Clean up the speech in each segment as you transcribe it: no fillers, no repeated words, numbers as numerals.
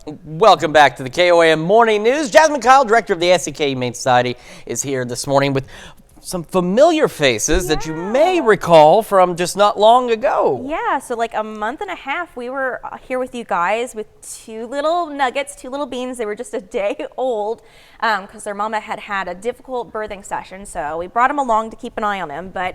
Welcome back to the KOAM Morning News. Jasmine Kyle, director of the SEK Humane Society, is here this morning with some familiar faces that you may recall from just not long ago. Yeah, so like a month and a half, we were here with you guys with two little nuggets, two little beans. They were just a day old because their mama had had a difficult birthing session. So we brought them along to keep an eye on them, but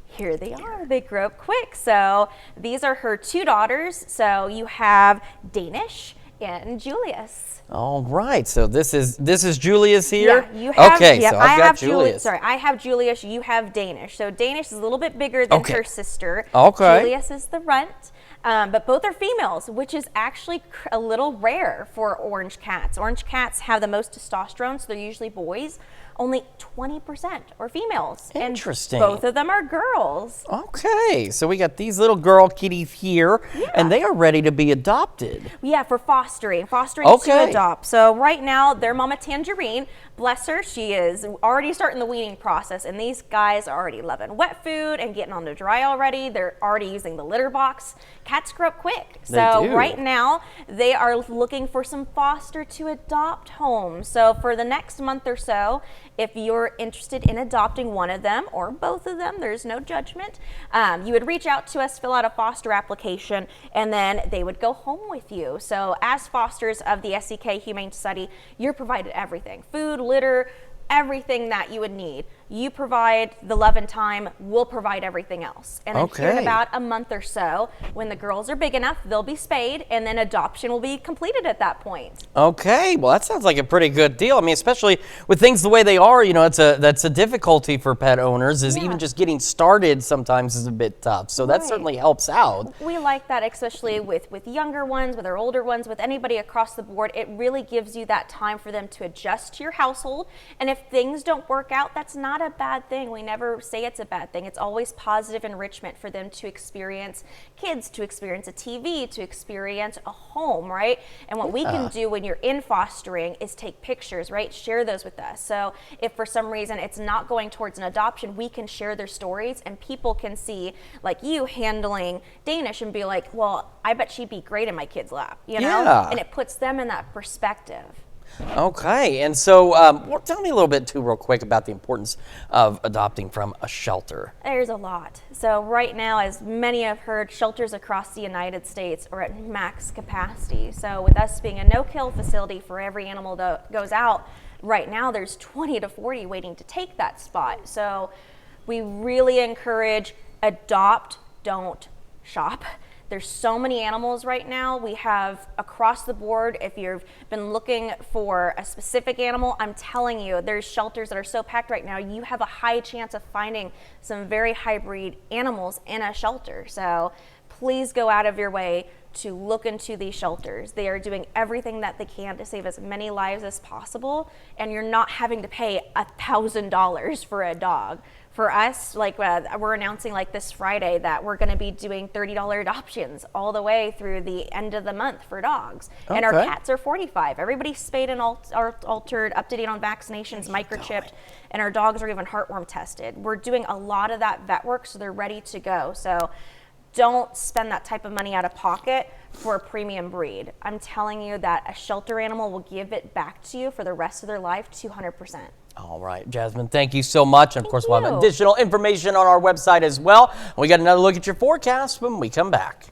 here they are. They grew up quick. So these are her two daughters. So you have Danish and Julius. All right, so this is Julius here. Yeah, you have. Okay, yeah, so I've got Julius. Sorry, I have Julius. You have Danish. So Danish is a little bit bigger than her sister. Okay. Julius is the runt. But both are females, which is actually a little rare for orange cats. Orange cats have the most testosterone, so they're usually boys. Only 20% are females. Interesting. And both of them are girls. Okay, so we got these little girl kitties here, and they are ready to be adopted. Yeah, for fostering to adopt. So right now, their mama Tangerine, bless her, she is already starting the weaning process, and these guys are already loving wet food and getting on the dry already. They're already using the litter box. Cats grow up quick. So right now, they are looking for some foster to adopt homes. So for the next month or so, if you're interested in adopting one of them or both of them, there's no judgment. You would reach out to us, fill out a foster application, and then they would go home with you. So as fosters of the SEK Humane Society, you're provided everything: food, litter, everything that you would need. You provide the love and time, we'll provide everything else. And then here in about a month or so, when the girls are big enough, they'll be spayed, and then adoption will be completed at that point. Okay, well that sounds like a pretty good deal. I mean, especially with things the way they are, you know, that's a difficulty for pet owners, is even just getting started sometimes is a bit tough. So that certainly helps out. We like that, especially with younger ones, with our older ones, with anybody across the board. It really gives you that time for them to adjust to your household. And if things don't work out, that's not a bad thing. We never say it's a bad thing. It's always positive enrichment for them to experience kids, to experience a TV, to experience a home, right? And what we can do when you're in fostering is take pictures, right? Share those with us. So if for some reason it's not going towards an adoption, we can share their stories, and people can see like you handling Danish and be like, well, I bet she'd be great in my kid's lap, you know? And it puts them in that perspective. Okay, and so tell me a little bit too real quick about the importance of adopting from a shelter. There's a lot. So right now, as many have heard, shelters across the United States are at max capacity. So with us being a no-kill facility for every animal that goes out, right now there's 20 to 40 waiting to take that spot. So we really encourage adopt, don't shop. There's so many animals right now. We have across the board. If you've been looking for a specific animal, I'm telling you, there's shelters that are so packed right now, you have a high chance of finding some very high-breed animals in a shelter. So please go out of your way to look into these shelters. They are doing everything that they can to save as many lives as possible, and you're not having to pay $1,000 for a dog. For us, like we're announcing like this Friday that we're going to be doing $30 adoptions all the way through the end of the month for dogs. And our cats are 45. Everybody's spayed and altered, up to date on vaccinations, microchipped, and our dogs are even heartworm tested. We're doing a lot of that vet work, so they're ready to go. So don't spend that type of money out of pocket for a premium breed. I'm telling you that a shelter animal will give it back to you for the rest of their life, 200%. All right, Jasmine, thank you so much. And of course, we'll have additional information on our website as well. We got another look at your forecast when we come back.